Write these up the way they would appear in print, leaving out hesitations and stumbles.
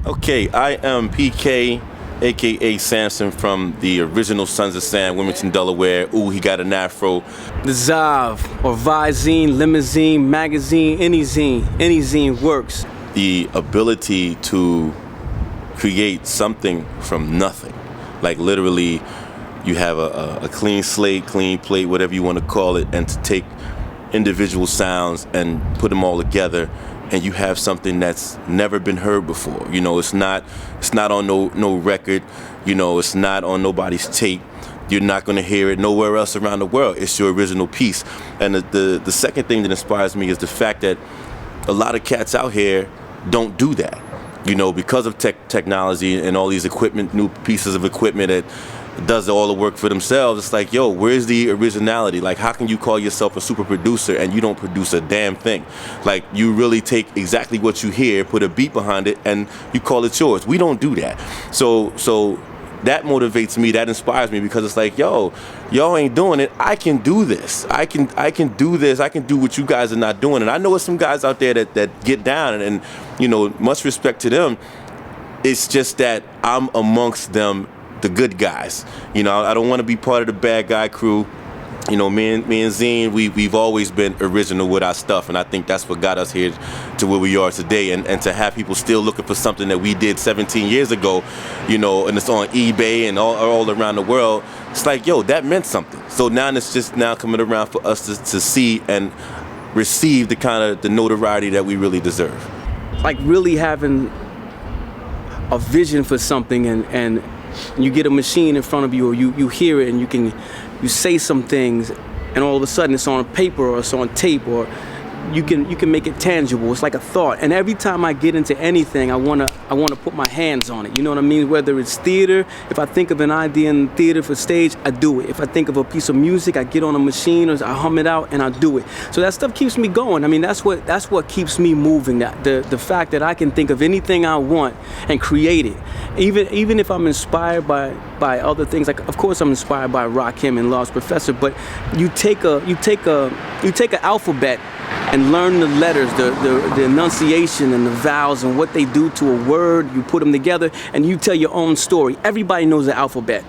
Okay, I am PK, aka Samson from the original Sons of Sam, Wilmington, Delaware. Ooh, he got an afro. The Zav, or Visine, Limousine, Magazine, any zine works. The ability to create something from nothing. Like literally, you have a clean slate, clean plate, whatever you want to call it, and to take individual sounds and put them all together, and you have something that's never been heard before. You know, it's not on no record. You know, it's not on nobody's tape. You're not going to hear it nowhere else around the world. It's your original piece. And the second thing that inspires me is the fact that a lot of cats out here don't do that. You know, because of technology and all these equipment, new pieces of equipment that does all the work for themselves. It's like, yo, where's the originality? Like, how can you call yourself a super producer and you don't produce a damn thing? Like, you really take exactly what you hear, put a beat behind it, and you call it yours. We don't do that. So that motivates me, that inspires me, because it's like, yo, y'all ain't doing it. I can do this. I can do this. I can do what you guys are not doing. And I know there's some guys out there that get down, and you know, much respect to them. It's just that I'm amongst them, the good guys. You know, I don't want to be part of the bad guy crew. You know, me and Zine, we've always been original with our stuff, and I think that's what got us here to where we are today. And to have people still looking for something that we did 17 years ago, you know, and it's on eBay and all around the world, it's like, yo, that meant something. So now it's just now coming around for us to see and receive the kind of the notoriety that we really deserve. Like really having a vision for something, and you get a machine in front of you, or you hear it, and you say some things, and all of a sudden it's on paper or it's on tape, or you can make it tangible. It's like a thought. And every time I get into anything, I wanna put my hands on it. You know what I mean? Whether it's theater, if I think of an idea in theater for stage, I do it. If I think of a piece of music, I get on a machine, or I hum it out and I do it. So that stuff keeps me going. I mean, that's what keeps me moving. The fact that I can think of anything I want and create it. Even if I'm inspired by other things, like of course I'm inspired by Rakim and Lost Professor, but you take an alphabet and learn the letters, the enunciation and the vowels and what they do to a word. You put them together and you tell your own story. Everybody knows the alphabet.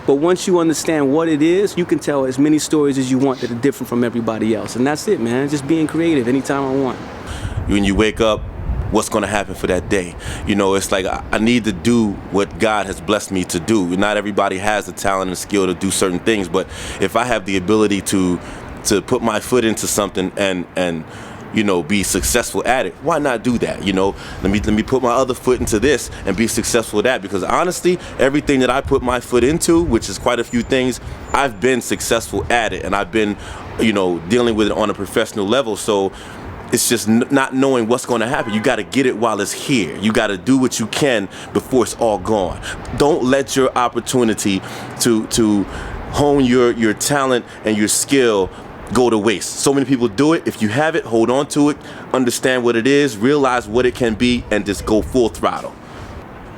But once you understand what it is, you can tell as many stories as you want that are different from everybody else. And that's it, man. Just being creative anytime I want. When you wake up, what's going to happen for that day? You know, it's like I need to do what God has blessed me to do. Not everybody has the talent and skill to do certain things, but if I have the ability to put my foot into something and you know, be successful at it, why not do that? You know, let me put my other foot into this and be successful at that, because honestly, everything that I put my foot into, which is quite a few things, I've been successful at it, and I've been, you know, dealing with it on a professional level. So it's just not knowing what's going to happen. You got to get it while it's here. You got to do what you can before it's all gone. Don't let your opportunity to hone your talent and your skill go to waste. So many people do it. If you have it, hold on to it, understand what it is, realize what it can be, and just go full throttle.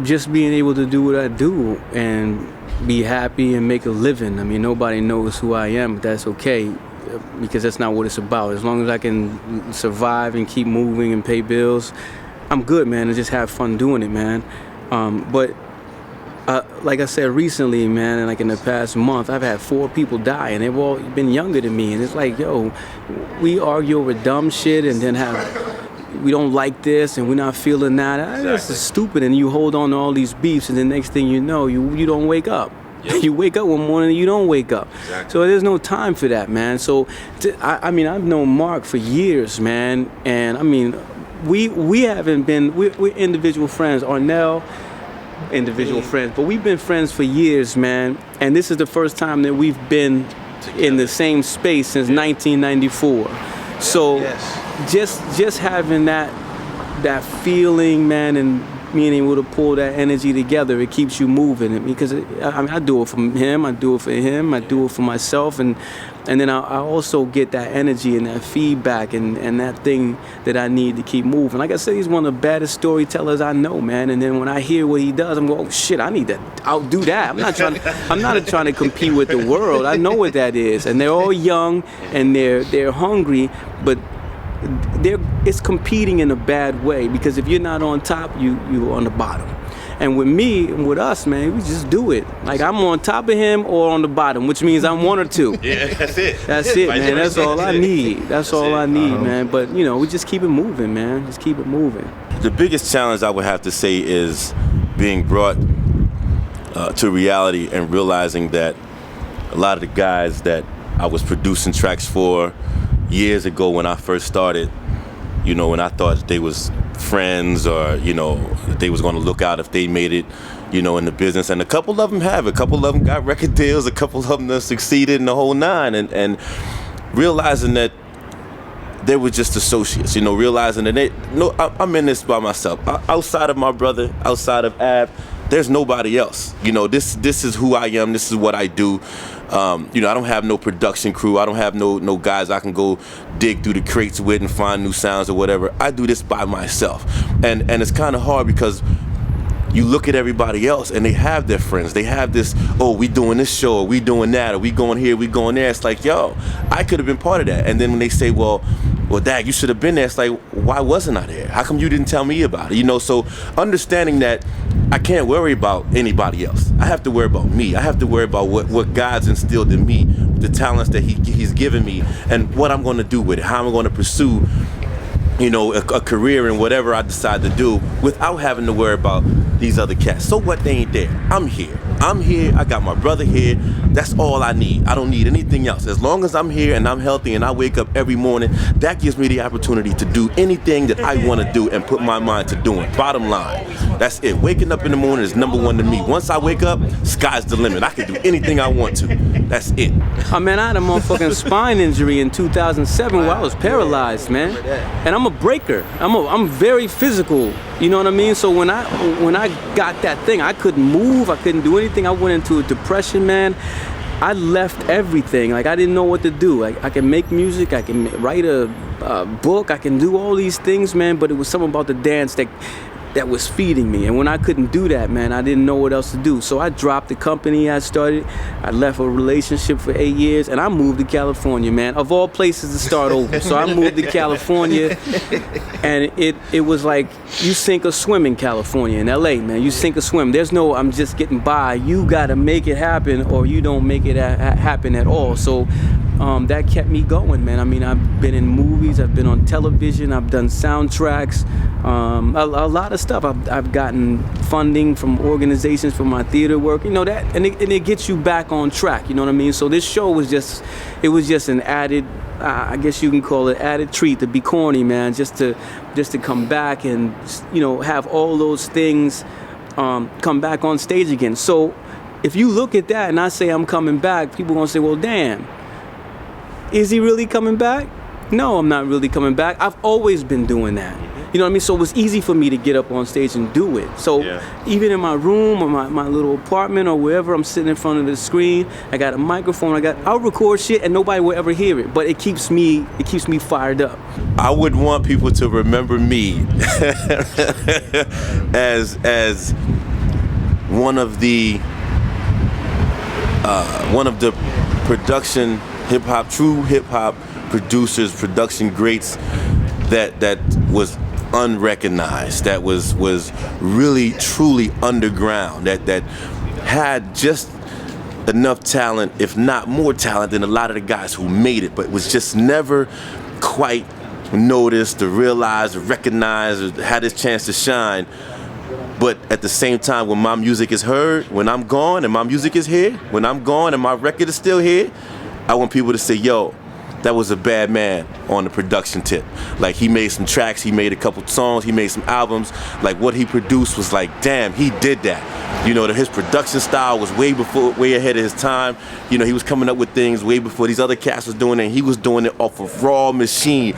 Just being able to do what I do and be happy and make a living. I mean, nobody knows who I am, but that's okay, because that's not what it's about. As long as I can survive and keep moving and pay bills, I'm good, man, and just have fun doing it, man. But like I said recently, man, and like in the past month, I've had 4 people die, and they've all been younger than me. And it's like, yo, we argue over dumb shit, and then we don't like this, and we're not feeling that. Exactly. This is stupid, and you hold on to all these beefs, and the next thing you know, you don't wake up. Yep. You wake up one morning and you don't wake up. Exactly. So there's no time for that, man. So I mean, I've known Mark for years, man, and I mean, we're individual friends. Arnell, individual friends, but we've been friends for years, man, and this is the first time that we've been together in the same space since 1994. So just having that feeling, man, and being able to pull that energy together, it keeps you moving. Because I do it for him, I do it for him, I do it for myself, and then I also get that energy and that feedback and that thing that I need to keep moving. Like I said, he's one of the baddest storytellers I know, man. And then when I hear what he does, I'm going, oh shit, I need to outdo that. I'm not trying to compete with the world. I know what that is, and they're all young and they're hungry, but it's competing in a bad way, because if you're not on top, you're on the bottom. And with me and with us, man, we just do it. Like, I'm on top of him or on the bottom, which means I'm one or two. Yeah, that's it. That's it, man. That's all I need. That's all I need, man. But, you know, we just keep it moving, man. Just keep it moving. The biggest challenge I would have to say is being brought to reality and realizing that a lot of the guys that I was producing tracks for years ago when I first started, you know, when I thought they was friends, or, you know, they was going to look out if they made it, you know, in the business. And a couple of them have. A couple of them got record deals. A couple of them have succeeded in the whole nine. And realizing that they were just associates, you know, realizing that I'm in this by myself. Outside of my brother, outside of Ab, there's nobody else. You know, this is who I am. This is what I do. You know, I don't have no production crew. I don't have no guys I can go dig through the crates with and find new sounds or whatever. I do this by myself. And it's kind of hard because you look at everybody else and they have their friends. They have this, oh, we doing this show, or we doing that, or we going here, we going there. It's like, yo, I could have been part of that. And then when they say, well, Dag, you should have been there. It's like, why wasn't I there? How come you didn't tell me about it? You know, so understanding that I can't worry about anybody else. I have to worry about me. I have to worry about what God's instilled in me, the talents that He's given me, and what I'm going to do with it, how I'm going to pursue, you know, a career in whatever I decide to do without having to worry about these other cats. So what, they ain't there. I'm here. I got my brother here. That's all I need. I don't need anything else. As long as I'm here and I'm healthy and I wake up every morning, that gives me the opportunity to do anything that I want to do and put my mind to doing. Bottom line, that's it. Waking up in the morning is number one to me. Once I wake up, sky's the limit. I can do anything I want to. That's it. Oh, man, I had a motherfucking spine injury in 2007 where I was paralyzed, man. And I'm a breaker. I'm very physical. You know what I mean? So when I got that thing, I couldn't move. I couldn't do anything. I went into a depression, man. I left everything. Like, I didn't know what to do. Like, I can make music. I can write a book. I can do all these things, man. But it was something about the dance that was feeding me. And when I couldn't do that, man, I didn't know what else to do. So I dropped the company I started. I left a relationship for 8 years, and I moved to California, man. Of all places to start over. So I moved to California, and it was like you sink or swim in California. In LA, man, you sink or swim. There's no, I'm just getting by. You gotta make it happen, or you don't make it happen at all. So that kept me going, man. I mean, I've been in movies, I've been on television, I've done soundtracks, a lot of stuff. I've gotten funding from organizations for my theater work, you know that, and it gets you back on track, you know what I mean? So this show was just an added, I guess you can call it added treat, to be corny, man, just to come back and, you know, have all those things come back on stage again. So if you look at that and I say I'm coming back, people gonna say, well, damn, is he really coming back? No, I'm not really coming back. I've always been doing that. You know what I mean? So it was easy for me to get up on stage and do it. So even in my room or my little apartment or wherever, I'm sitting in front of the screen, I got a microphone, I'll record shit and nobody will ever hear it, but it keeps me fired up. I would want people to remember me as one of the production true hip hop producers, production greats that was unrecognized, that was really truly underground, that had just enough talent, if not more talent than a lot of the guys who made it, but was just never quite noticed or realized or recognized or had his chance to shine. But at the same time, when my music is heard, when I'm gone and my music is here, when I'm gone and my record is still here, I want people to say, yo, that was a bad man on the production tip. Like, he made some tracks, he made a couple songs, he made some albums. Like, what he produced was like, damn, he did that. You know, that his production style was way ahead of his time. You know, he was coming up with things way before these other cats was doing it, and he was doing it off of raw machine.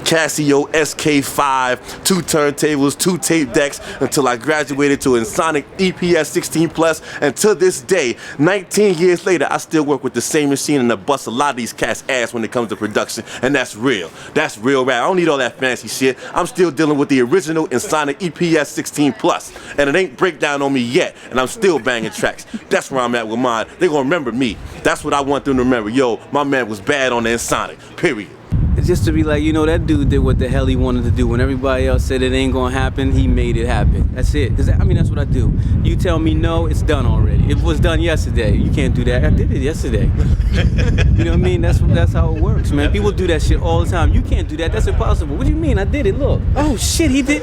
Casio SK5, 2 turntables, 2 tape decks, until I graduated to Ensoniq EPS 16 Plus, and to this day, 19 years later, I still work with the same machine and I bust a lot of these cats' ass when it comes to production, and that's real. That's real rap. I don't need all that fancy shit. I'm still dealing with the original Ensoniq EPS 16 Plus, and it ain't breakdown on me yet, and I'm still banging tracks. That's where I'm at with mine. They're gonna remember me. That's what I want them to remember. Yo, my man was bad on the Ensoniq, period. just to be like, you know, that dude did what the hell he wanted to do. When everybody else said it ain't gonna happen, he made it happen. That's it. 'Cause I mean, that's what I do. You tell me no, it's done already. It was done yesterday. You can't do that. I did it yesterday. You know what I mean? That's how it works, man. People do that shit all the time. You can't do that. That's impossible. What do you mean? I did it. Look. Oh shit, he did.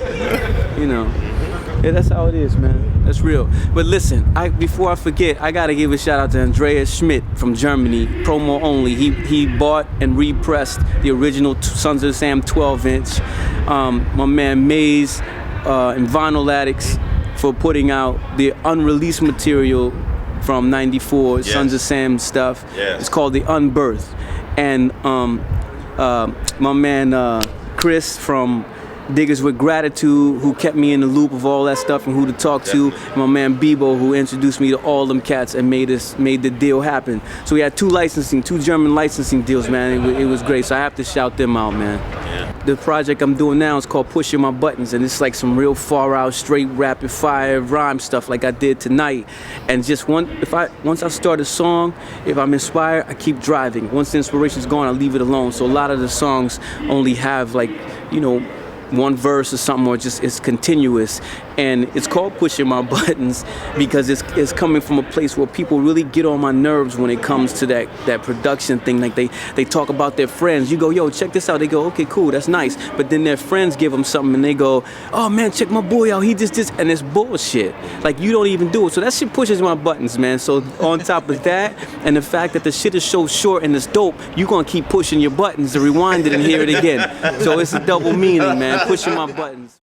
You know. Yeah, that's how it is, man. That's real. But listen, before I forget, I gotta give a shout out to Andreas Schmidt from Germany, promo only. He bought and repressed the original Sons of Sam 12-inch. My man Maze and Vinyl Addicts for putting out the unreleased material from '94, yes. Sons of Sam stuff. Yes. It's called The Unbirthed. And my man Chris from Diggers with Gratitude, who kept me in the loop of all that stuff and who to talk to. And my man Bebo, who introduced me to all them cats and made the deal happen. So we had two German licensing deals, man. It was great. So I have to shout them out, man. Yeah. The project I'm doing now is called Pushing My Buttons, and it's like some real far out, straight rapid fire rhyme stuff like I did tonight. And just once I start a song, if I'm inspired, I keep driving. Once the inspiration's gone, I leave it alone. So a lot of the songs only have, like, you know, one verse or something, or just it's continuous. And it's called Pushing My Buttons because it's coming from a place where people really get on my nerves when it comes to that production thing. Like they talk about their friends. You go, yo, check this out. They go, okay, cool, that's nice. But then their friends give them something and they go, oh man, check my boy out, he just this, and it's bullshit. Like, you don't even do it. So that shit pushes my buttons, man. So on top of that, and the fact that the shit is so short and it's dope, you gonna keep pushing your buttons to rewind it and hear it again. So it's a double meaning, man. Pushing my buttons.